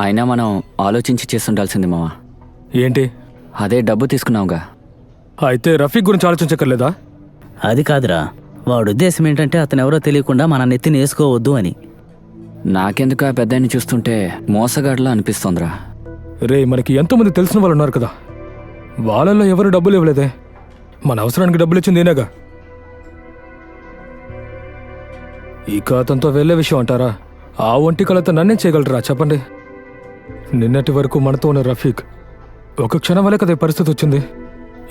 అయినా మనం ఆలోచించి చేస్తుండాల్సింది మావా. ఏంటి? అదే డబ్బు తీసుకున్నావుగా. అయితే రఫీక్ గురించి ఆలోచించక్కర్లేదా? అది కాదురా, వాడు ఉద్దేశం ఏంటంటే అతనెవరో తెలియకుండా మన నెత్తిని వేసుకోవద్దు అని. నాకెందుకు ఆ పెద్దాయన్ని చూస్తుంటే మోసగాడిలా అనిపిస్తోందిరా. రే, మనకి ఎంతోమంది తెలిసిన వాళ్ళు ఉన్నారు కదా, వాళ్ళల్లో ఎవరు డబ్బులు ఇవ్వలేదే. మన అవసరానికి డబ్బులు ఇచ్చింది నేనేగా. ఇక అతనితో వెళ్ళే విషయం అంటారా? ఆ ఒంటి కళతో నన్నేం చేయగలరా చెప్పండి? నిన్నటి వరకు మనతో ఉన్న రఫీక్ ఒక క్షణం వల్లే కదా ఈ పరిస్థితి వచ్చింది.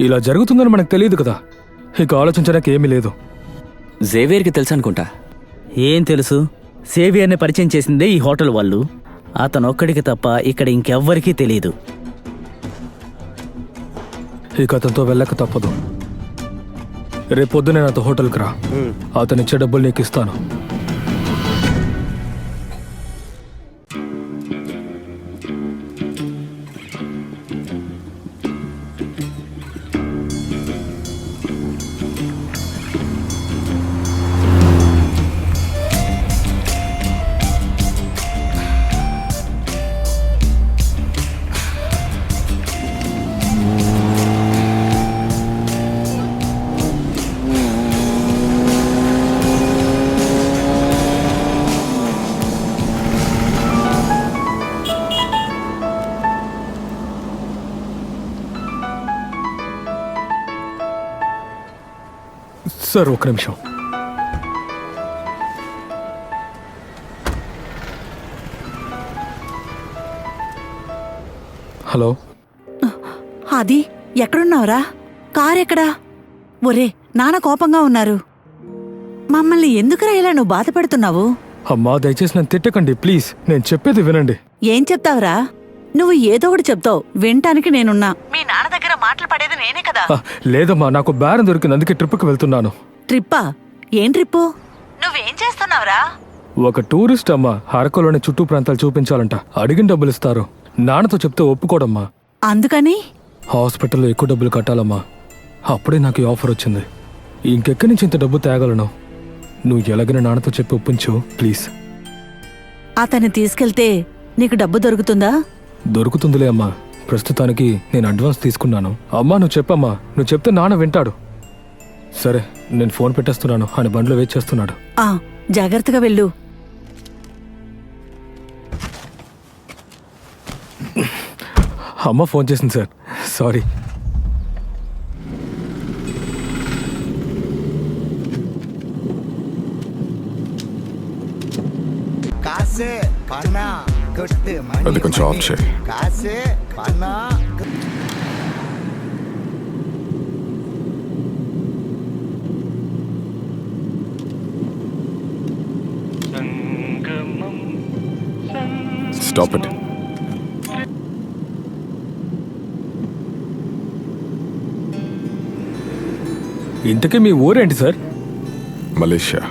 ఇలా జరుగుతుందని మనకు తెలియదు కదా. ఇక ఆలోచించడానికి ఏమీ లేదు. జేవియర్కి తెలుసు అనుకుంటా. ఏం తెలుసు? సేవియర్ని పరిచయం చేసిందే ఈ హోటల్ వాళ్ళు. అతను ఒక్కడికి తప్ప ఇక్కడ ఇంకెవ్వరికీ తెలియదు. ఇక అతనితో వెళ్ళక తప్పదు. రేపు పొద్దునే నాతో హోటల్కి రా. అతనిచ్చే డబ్బులు నీకు ఇస్తాను. సార్, ఒక్క నిమిషం. హలో. అది ఎక్కడున్నావురా? కారెక్కడా? ఒరే, నాన్న కోపంగా ఉన్నారు. మమ్మల్ని ఎందుకురా ఇలా నువ్వు బాధపడుతున్నావు? అమ్మా, దయచేసి నన్ను తిట్టకండి ప్లీజ్. నేను చెప్పేది వినండి. ఏం చెప్తావురా? నువ్వు ఏదో ఒకటి చెప్తావు, వినటానికి నేనున్నా. మీ నాన్న దగ్గర మాటలు పడేది నేనే కదా. లేదమ్మా, నాకు బేరం దొరికింది, అందుకే ట్రిప్కి వెళ్తున్నాను. ట్రిప్పా? ఏం ట్రిప్పు? నువ్వేం చేస్తున్నావురా? ఒక టూరిస్ట్ అమ్మా అరకులోని చుట్టూ ప్రాంతాలు చూపించాలంట. అడిగిన డబ్బులు ఇస్తారు. నాన్నతో చెప్తే ఒప్పుకోడమ్మా. అందుకని హాస్పిటల్లో ఎక్కువ డబ్బులు కట్టాలమ్మా. అప్పుడే నాకు ఈ ఆఫర్ వచ్చింది. ఇంకెక్కడి నుంచి ఇంత డబ్బు తేగలను? నువ్వు ఎలాగైనా నాన్నతో చెప్పి ఒప్పించు ప్లీజ్. అతన్ని తీసుకెళ్తే నీకు డబ్బు దొరుకుతుందా? దొరుకుతుందిలే అమ్మా. ప్రస్తుతానికి నేను అడ్వాన్స్ తీసుకున్నాను. అమ్మా నువ్వు చెప్పమ్మా, నువ్వు చెప్తే నాన్న వింటాడు. సరే, నేను ఫోన్ పెట్టేస్తున్నాను. ఆయన బండిలో వెయిట్ చేస్తున్నాడు. జాగ్రత్తగా వెళ్ళు. అమ్మ ఫోన్ చేసింది సార్, సారీ. అది కొంచెం ఆఫ్ చేయి. Stop it. ఇంతకీ మీ ఊరేంటి సార్? మలేషియా.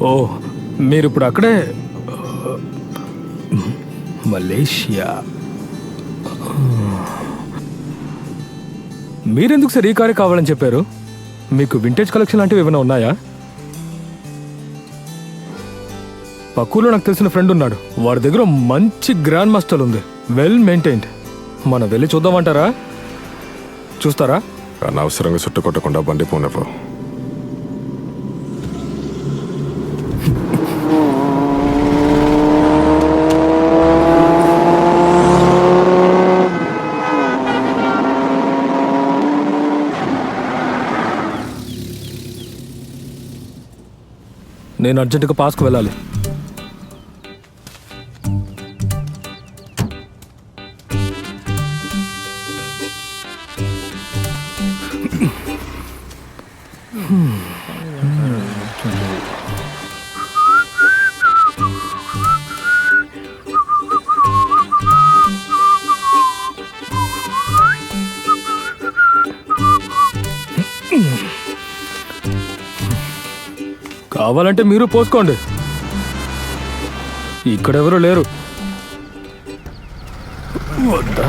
ఓ, మీరు ఇప్పుడు అక్కడే? మలేషియా. మీరెందుకు సార్ ఈ కారే కావాలని చెప్పారు? మీకు వింటేజ్ కలెక్షన్ లాంటివి ఏమైనా ఉన్నాయా? పక్కూర్లో నాకు తెలిసిన ఫ్రెండ్ ఉన్నాడు. వాడి దగ్గర మంచి గ్రాండ్ మాస్టర్ ఉంది, వెల్ మెయింటైన్డ్. మనం వెళ్ళి చూద్దామంటారా? చూస్తారా? అనవసరంగా చుట్టుకొట్టకుండా బండి పోనివ్వు. నేను అర్జెంటుగా పాస్కు వెళ్ళాలి. కావాలంటే మీరు పోసుకోండి, ఇక్కడెవరూ లేరు. వద్దా?